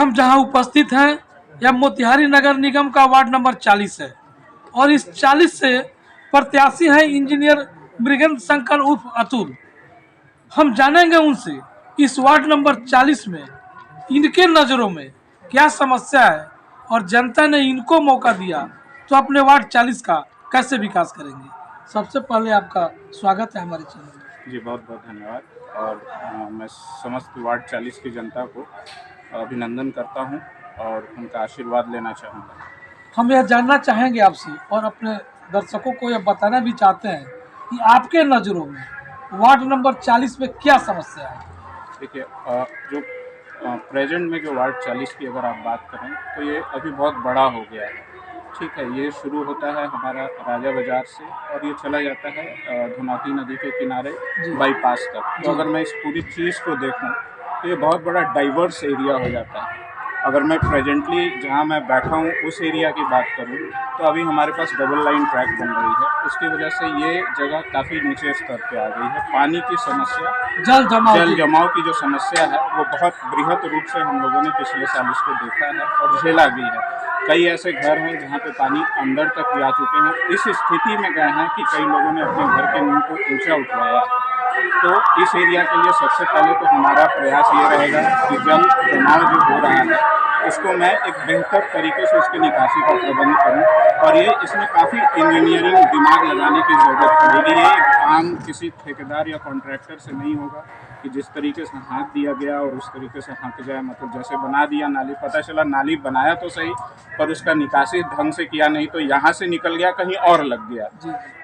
हम जहां उपस्थित हैं यह मोतिहारी नगर निगम का वार्ड नंबर 40 है और इस 40 से प्रत्याशी हैं इंजीनियर मृगेंद्र शंकर उर्फ अतुल। हम जानेंगे उनसे कि इस वार्ड नंबर 40 में इनके नज़रों में क्या समस्या है और जनता ने इनको मौका दिया तो अपने वार्ड 40 का कैसे विकास करेंगे। सबसे पहले आपका स्वागत है हमारे चैनल में। जी, बहुत बहुत धन्यवाद। और मैं समस्त वार्ड 40 की जनता को अभिनंदन करता हूं और उनका आशीर्वाद लेना चाहूँगा। हम यह जानना चाहेंगे आपसे और अपने दर्शकों को यह बताना भी चाहते हैं कि आपके नज़रों में वार्ड नंबर 40 में क्या समस्या है। देखिए, जो प्रेजेंट में जो वार्ड 40 की अगर आप बात करें तो ये अभी बहुत बड़ा हो गया है। ठीक है, ये शुरू होता है हमारा राजा बाज़ार से और ये चला जाता है धुनाती नदी के किनारे बाईपास तक। तो अगर मैं इस पूरी चीज़ को देखूं तो ये बहुत बड़ा डाइवर्स एरिया हो जाता है। अगर मैं प्रेजेंटली जहां मैं बैठा हूं उस एरिया की बात करूं तो अभी हमारे पास डबल लाइन ट्रैक बन रही है। उसकी वजह से ये जगह काफ़ी नीचे स्तर पे आ गई है। पानी की समस्या, जल जमाव की जो समस्या है वो बहुत बृहत रूप से हम लोगों ने पिछले साल इसको देखा है और झेला भी है। कई ऐसे घर हैं जहाँ पे पानी अंदर तक जा चुके हैं। इस स्थिति में गए हैं कि कई लोगों ने अपने घर के नींव को ऊंचा उठवाया। तो इस एरिया के लिए सबसे पहले तो हमारा प्रयास ये रहेगा कि जल जमाव जो हो रहा है उसको मैं एक बेहतर तरीके से उसके निकासी का प्रबंध करूं। और ये इसमें काफ़ी इंजीनियरिंग दिमाग लगाने की ज़रूरत पड़ेगी। ये आम किसी ठेकेदार या कॉन्ट्रैक्टर से नहीं होगा कि जिस तरीके से हाँक दिया गया और उस तरीके से हाँक जाए। मतलब जैसे बना दिया नाली, पता चला नाली बनाया तो सही पर उसका निकासी ढंग से किया नहीं, तो यहाँ से निकल गया कहीं और लग गया।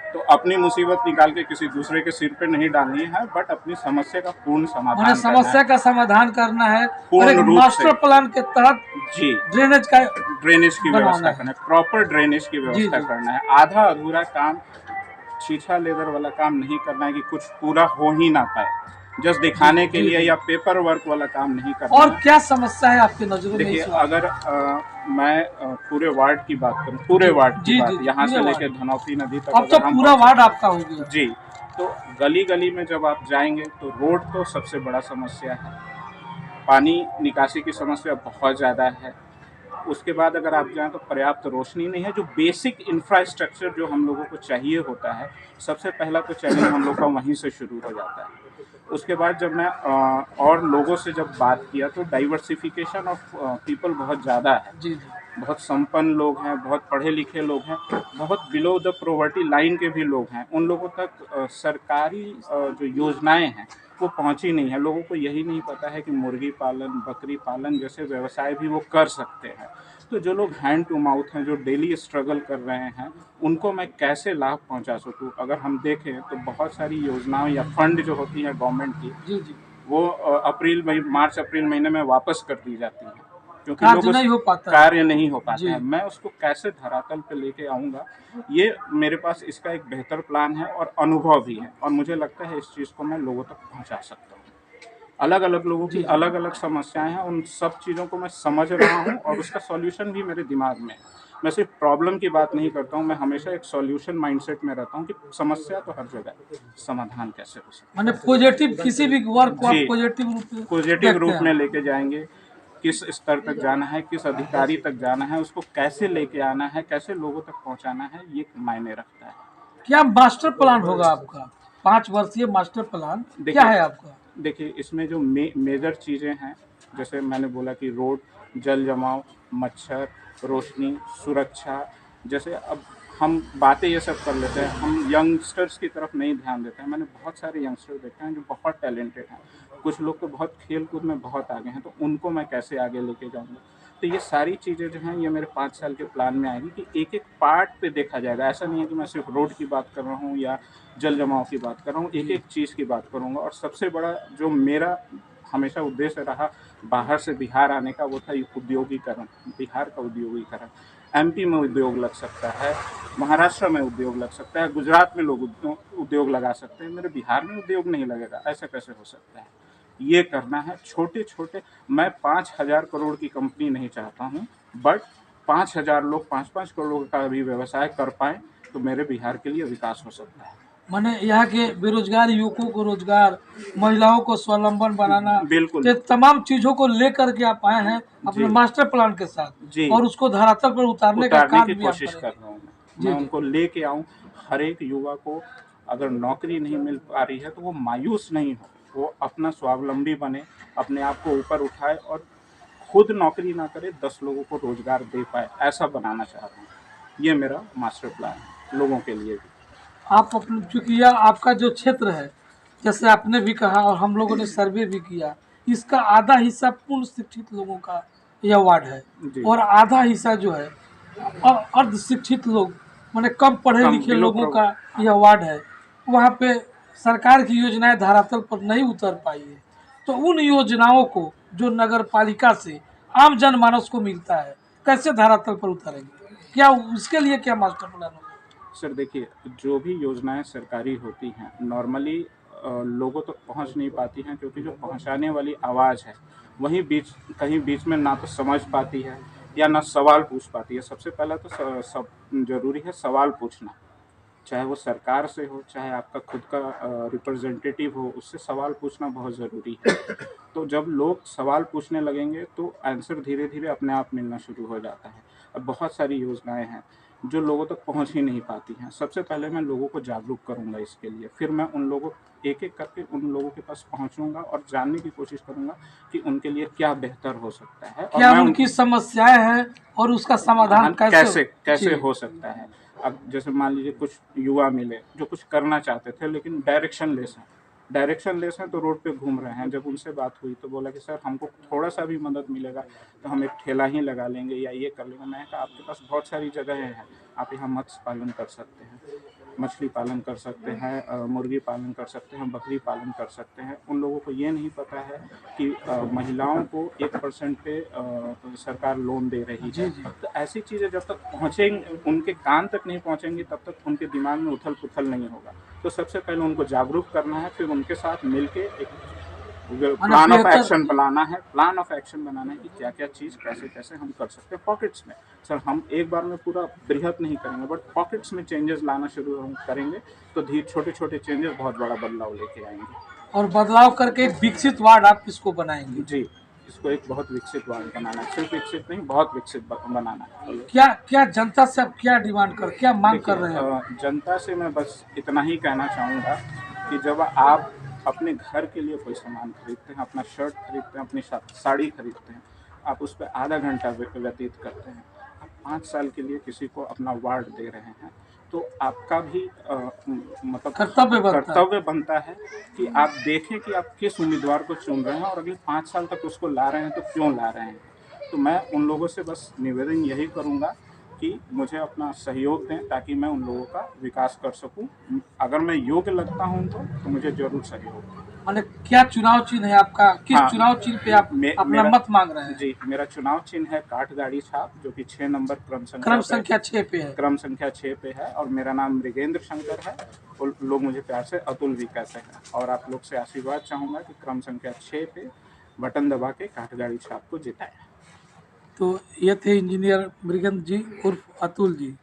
तो अपनी मुसीबत निकाल के किसी दूसरे के सिर पे नहीं डालनी है, बट अपनी समस्या का पूर्ण समाधान समस्या का समाधान करना है और एक रूप मास्टर प्लान के तहत जी ड्रेनेज की व्यवस्था करना है, प्रॉपर ड्रेनेज की व्यवस्था करना है। आधा अधूरा काम, छीछा लेदर वाला काम नहीं करना है कि कुछ पूरा हो ही ना पाए, जस्ट दिखाने के लिए या पेपर वर्क वाला काम नहीं करना। और क्या समस्या है आपके नजरों में? देखिए, अगर मैं पूरे वार्ड की बात करूं, पूरे वार्ड की बात, यहाँ से लेकर धनौती नदी तक, अब तो पूरा वार्ड आपका हो गया जी। तो गली गली में जब आप जाएंगे तो रोड तो सबसे बड़ा समस्या है, पानी निकासी की समस्या बहुत ज़्यादा है। उसके बाद अगर आप जाएँ तो पर्याप्त रोशनी नहीं है। जो बेसिक इंफ्रास्ट्रक्चर जो हम लोगों को चाहिए होता है, सबसे पहला तो चैलेंज हम लोग का वहीं से शुरू हो जाता है। उसके बाद जब मैं और लोगों से जब बात किया तो डाइवर्सिफिकेशन ऑफ पीपल बहुत ज़्यादा है। बहुत संपन्न लोग हैं, बहुत पढ़े लिखे लोग हैं, बहुत बिलो द पॉवर्टी लाइन के भी लोग हैं। उन लोगों तक सरकारी जो योजनाएं हैं वो पहुंची नहीं है। लोगों को यही नहीं पता है कि मुर्गी पालन, बकरी पालन जैसे व्यवसाय भी वो कर सकते हैं। तो जो लोग हैंड टू माउथ हैं, जो डेली स्ट्रगल कर रहे हैं, उनको मैं कैसे लाभ पहुंचा सकूं। अगर हम देखें तो बहुत सारी योजनाएं या फंड जो होती हैं गवर्नमेंट की, वो मार्च अप्रैल महीने में वापस कर दी जाती हैं क्योंकि लोगों से कार्य नहीं हो पाता है। मैं उसको कैसे धरातल पे लेके आऊँगा, ये मेरे पास इसका एक बेहतर प्लान है और अनुभव भी है। और मुझे लगता है इस चीज़ को मैं लोगों तक पहुँचा सकता हूँ। अलग अलग लोगों की अलग अलग समस्याएं हैं, उन सब चीज़ों को मैं समझ रहा हूँ और उसका सॉल्यूशन भी मेरे दिमाग में है। मैं सिर्फ प्रॉब्लम की बात नहीं करता हूँ, मैं हमेशा एक सॉल्यूशन माइंडसेट में रहता हूँ कि समस्या तो हर जगह, समाधान कैसे हो सकता है। माने पॉजिटिव, किसी भी वर्क को आप पॉजिटिव रूप में लेके जाएंगे। किस स्तर तक जाना है, किस अधिकारी तक जाना है, उसको कैसे लेके आना है, कैसे लोगों तक पहुँचाना है, ये मायने रखता है। क्या मास्टर प्लान होगा आपका? 5 वर्षीय मास्टर प्लान क्या है आपका? देखिए, इसमें जो मेजर चीज़ें हैं, जैसे मैंने बोला कि रोड, जल जमाव, मच्छर, रोशनी, सुरक्षा, जैसे अब हम बातें ये सब कर लेते हैं, हम यंगस्टर्स की तरफ नहीं ध्यान देते हैं। मैंने बहुत सारे यंगस्टर देखे हैं जो बहुत टैलेंटेड हैं, कुछ लोग तो बहुत खेल कूद में बहुत आगे हैं, तो उनको मैं कैसे आगे लेके जाऊँगा। तो ये सारी चीज़ें जो हैं ये मेरे 5 साल के प्लान में आएगी कि एक एक पार्ट पे देखा जाएगा। ऐसा नहीं है कि मैं सिर्फ रोड की बात कर रहा हूँ या जल जमाव की बात कर रहा हूँ, एक एक चीज़ की बात करूँगा। और सबसे बड़ा जो मेरा हमेशा उद्देश्य रहा बाहर से बिहार आने का, वो था उद्योगीकरण, बिहार का उद्योगीकरण। एमपी में उद्योग लग सकता है, महाराष्ट्र में उद्योग लग सकता है, गुजरात में लोग उद्योग लगा सकते हैं, मेरे बिहार में उद्योग नहीं लगेगा, ऐसा कैसे हो सकता है। ये करना है छोटे छोटे। मैं 5,000 करोड़ की कंपनी नहीं चाहता हूँ, बट 5,000 लोग 5-5 करोड़ का भी व्यवसाय कर पाएँ तो मेरे बिहार के लिए विकास हो सकता है। माने यहाँ के बेरोजगार युवकों को रोजगार, महिलाओं को स्वावलंबन बनाना, बिल्कुल। ये तमाम चीजों को लेकर के आप आए हैं अपने जी, मास्टर प्लान के साथ, जी। और उसको धरातल पर उतारने का उतारने की कार्य भी आप कोशिश कर करेंगे। रहा हूँ मैं जी जी। उनको लेके आऊँ। हर एक युवा को अगर नौकरी नहीं मिल पा रही है तो वो मायूस नहीं हो, वो अपना स्वावलंबी बने, अपने आप को ऊपर उठाए और खुद नौकरी ना करे, 10 लोगों को रोजगार दे पाए, ऐसा बनाना चाह रहा हूँ। ये मेरा मास्टर प्लान है लोगों के लिए भी। आप अपने, चूंकि यह आपका जो क्षेत्र है, जैसे आपने भी कहा और हम लोगों ने सर्वे भी किया, इसका आधा हिस्सा पूर्ण शिक्षित लोगों का यह वार्ड है, जी। और आधा हिस्सा जो है अर्ध शिक्षित लोग, माने कम पढ़े कम लिखे बिलो लोगों प्रो का हाँ। यह वार्ड है। वहाँ पे सरकार की योजनाएं धरातल पर नहीं उतर पाई है, तो उन योजनाओं को जो नगर पालिका से आम जनमानस को मिलता है, कैसे धरातल पर उतारेंगे? क्या उसके लिए क्या मास्टर प्लान होगा? सर देखिए, जो भी योजनाएँ सरकारी होती हैं, नॉर्मली लोगों तक पहुँच नहीं पाती हैं क्योंकि जो पहुँचाने वाली आवाज़ है, वहीं कहीं बीच में ना तो समझ पाती है या ना सवाल पूछ पाती है। सबसे पहला तो सब ज़रूरी है सवाल पूछना। चाहे वो सरकार से हो, चाहे आपका खुद का रिप्रेजेंटेटिव हो, उससे सवाल पूछना बहुत ज़रूरी है। तो जब लोग सवाल पूछने लगेंगे तो आंसर धीरे-धीरे अपने आप मिलना शुरू हो जाता है। अब बहुत सारी योजनाएँ हैं, जो लोगों तक पहुँच ही नहीं पाती हैं। सबसे पहले मैं लोगों को जागरूक करूँगा इसके लिए, फिर मैं उन लोगों एक-एक करके उन लोगों के पास पहुँचूँगा और जानने की कोशिश करूँगा कि उनके लिए क्या बेहतर हो सकता है और क्या मैं उनकी उनको समस्याएं हैं और उसका समाधान हाँ, कैसे कैसे कैसे जी हो सकता है। अब जैसे मान लीजिए कुछ युवा मिले जो कुछ करना चाहते थे लेकिन डायरेक्शन लेस हैं तो रोड पे घूम रहे हैं। जब उनसे बात हुई तो बोला कि सर हमको थोड़ा सा भी मदद मिलेगा तो हम एक ठेला ही लगा लेंगे या ये कर लेंगे। मैंने कहा आपके पास बहुत सारी जगहें हैं, आप यहाँ मत्स्य पालन कर सकते हैं, मछली पालन कर सकते हैं, मुर्गी पालन कर सकते हैं, बकरी पालन कर सकते हैं। उन लोगों को ये नहीं पता है कि महिलाओं को 1% पे सरकार लोन दे रही जी है। जी। तो ऐसी चीज़ें जब तक पहुँचेंगी, उनके कान तक नहीं पहुँचेंगी, तब तक उनके दिमाग में उथल-पुथल नहीं होगा। तो सबसे पहले उनको जागरूक करना है, फिर उनके साथ मिलके एक माने प्लान ऑफ बेहतर। एक्शन बनाना है। प्लान ऑफ एक्शन बनाना है कि क्या-क्या चीज़ कैसे-कैसे हम कर सकते हैं पॉकेट्स में। सर हम एक बार में पूरा बृहत नहीं करेंगे बट पॉकेट्स में चेंजेस लाना शुरू हम करेंगे तो छोटे-छोटे चेंजेस बहुत बड़ा बदलाव लेके आएँगे। और बदलाव करके एक विकसित वार्ड आप इसको बनाएंगे। जी, इसको एक बहुत विकसित वार्ड बनाना है। सिर्फ़ विकसित नहीं, बहुत विकसित ब बनाना है। क्या क्या जनता से आप क्या डिमांड कर, क्या मांग देखिए कर रहे हैं आप? जनता से मैं बस इतना ही कहना चाहूँगा कि जब आप अपने घर के लिए कोई सामान खरीदते हैं, अपना शर्ट खरीदते हैं, अपनी साड़ी खरीदते हैं, आप उस पे आधा घंटा व्यतीत करते हैं। आप 5 साल के लिए किसी को अपना वार्ड दे रहे हैं, तो आपका भी मतलब कर्तव्य बनता है कि आप देखें कि आप किस उम्मीदवार को चुन रहे हैं और अगले 5 साल तक उसको ला रहे हैं, तो क्यों ला रहे हैं। तो मैं उन लोगों से बस निवेदन यही करूँगा कि मुझे अपना सहयोग दें ताकि मैं उन लोगों का विकास कर सकूं। अगर मैं योग्य लगता हूं तो मुझे ज़रूर सहयोग दें। माने क्या चुनाव चिन्ह है आपका? किस हाँ, चुनाव चिन्ह पे आप अपना मेरा मत मांग रहे हैं? जी, मेरा चुनाव चिन्ह है काठ गाड़ी छाप जो कि 6 नंबर क्रम संख्या 6 पे है। क्रम संख्या 6 पे है और मेरा नाम मृगेंद्र शंकर है और लोग मुझे प्यार से अतुल भी कहते हैं। और आप लोग से आशीर्वाद चाहूँगा कि क्रम संख्या 6 पे बटन दबा के काठ गाड़ी छाप को जिताएँ। तो ये थे इंजीनियर मृगेंद्र जी उर्फ अतुल जी,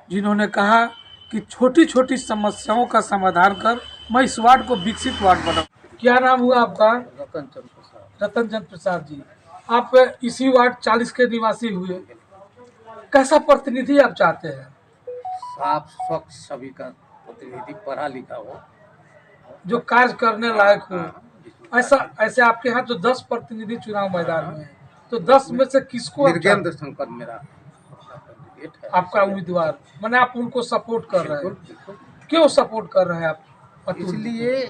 जिन्होंने कहा कि छोटी छोटी समस्याओं का समाधान कर मैं इस वार्ड को विकसित वार्ड बनाऊं। क्या नाम हुआ आपका? रतन चंद्र प्रसाद। रतन चंद्र प्रसाद जी, आप इसी वार्ड 40 के निवासी हुए, कैसा प्रतिनिधि आप चाहते हैं? साफ स्वच्छ सभी का प्रतिनिधि, पढ़ा लिखा हो, जो कार्य करने लायक हो। जिसमें ऐसा ऐसे आपके यहाँ तो 10 प्रतिनिधि चुनाव मैदान में है, तो 10 में से किसको आप मृगेंद्र शंकर मेरा कैंडिडेट है। आपका उम्मीदवार, मैंने आप उनको सपोर्ट कर रहे हैं? बिल्कुल, क्यों सपोर्ट कर रहे हैं आप अतुल जी? इसलिए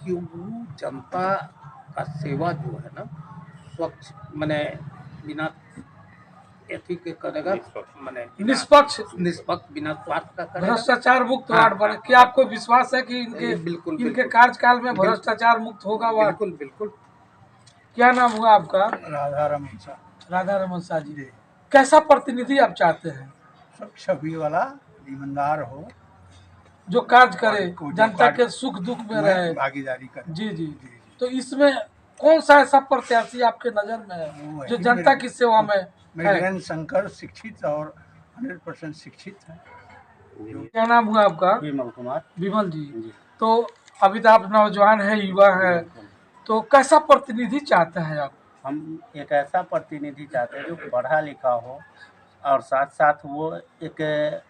कि वो जनता का सेवा जो है ना, स्वच्छ माने बिना एथी के करेगा, माने निष्पक्ष बिना स्वार्थ का करेगा। भ्रष्टाचार मुक्त वार्ड बने। क्या आपको विश्वास है कि इनके बिल्कुल कार्यकाल में भ्रष्टाचार मुक्त होगा वार्ड? बिल्कुल। क्या नाम हुआ आपका? राधा रमन शाह। राधा रमन शाह जी, कैसा प्रतिनिधि आप चाहते हैं? सब छवि वाला, ईमानदार हो, जो कार्य करे, जनता के सुख दुख में रहे, भागीदारी करे। जी जी। तो इसमें कौन सा ऐसा प्रत्याशी आपके नजर में है जो जनता की सेवा में है? मृगेंद्र शंकर शिक्षित और 100% शिक्षित है। क्या नाम हुआ आपका? विमल कुमार विमल जी। तो अभी तो आप नौजवान है, युवा है, तो कैसा प्रतिनिधि चाहते हैं आप? हम एक ऐसा प्रतिनिधि चाहते हैं जो पढ़ा लिखा हो और साथ साथ वो एक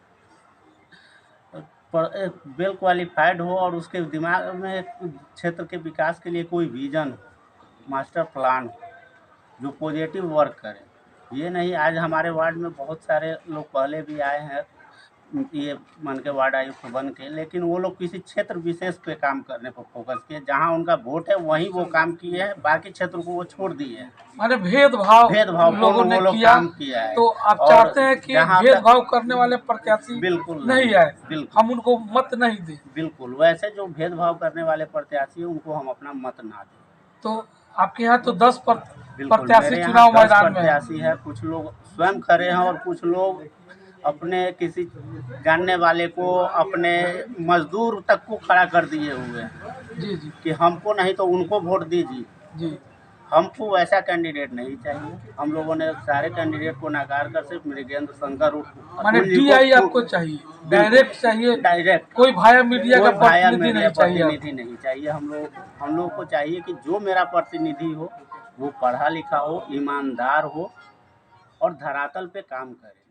वेल क्वालिफाइड हो और उसके दिमाग में क्षेत्र के विकास के लिए कोई विजन हो, मास्टर प्लान हो, जो पॉजिटिव वर्क करे। ये नहीं, आज हमारे वार्ड में बहुत सारे लोग पहले भी आए हैं ये मन के वार्ड आयुक्त बन के, लेकिन वो लोग किसी क्षेत्र विशेष पे काम करने पर फोकस किए, जहाँ उनका वोट है वहीं वो काम किए हैं, बाकी क्षेत्र को वो छोड़ दिए हैं। माने भेदभाव लोगों ने वो लोग किया। काम किया है। तो आप और चाहते हैं कि जहाँ तक- भेदभाव करने वाले प्रत्याशी बिल्कुल नहीं आए, बिल्कुल हम उनको मत नहीं दें। बिल्कुल वैसे जो भेदभाव करने वाले प्रत्याशी हैं उनको हम अपना मत ना दें। तो आपके यहाँ तो 10 बिल्कुल, प्रत्याशी मेरे यहाँ चुनाव 10 मैदान में है। प्रत्याशी है, कुछ लोग स्वयं खड़े हैं और कुछ लोग अपने किसी जानने वाले को, अपने मजदूर तक को खड़ा कर दिए हुए हैं जी जी कि हमको नहीं तो उनको वोट दीजिए। जी। हमको वैसा कैंडिडेट नहीं चाहिए। हम लोगों ने सारे कैंडिडेट को नकार कर सिर्फ मृगेंद्र शंकर माने DI आपको चाहिए, डायरेक्ट चाहिए, डायरेक्ट, कोई भाया मीडिया का भाया प्रतिनिधि मीडिया नहीं चाहिए आपको। प्रतिनिधि नहीं चाहिए। हम लोग को चाहिए कि जो मेरा प्रतिनिधि हो वो पढ़ा लिखा हो, ईमानदार हो और धरातल पे काम करे।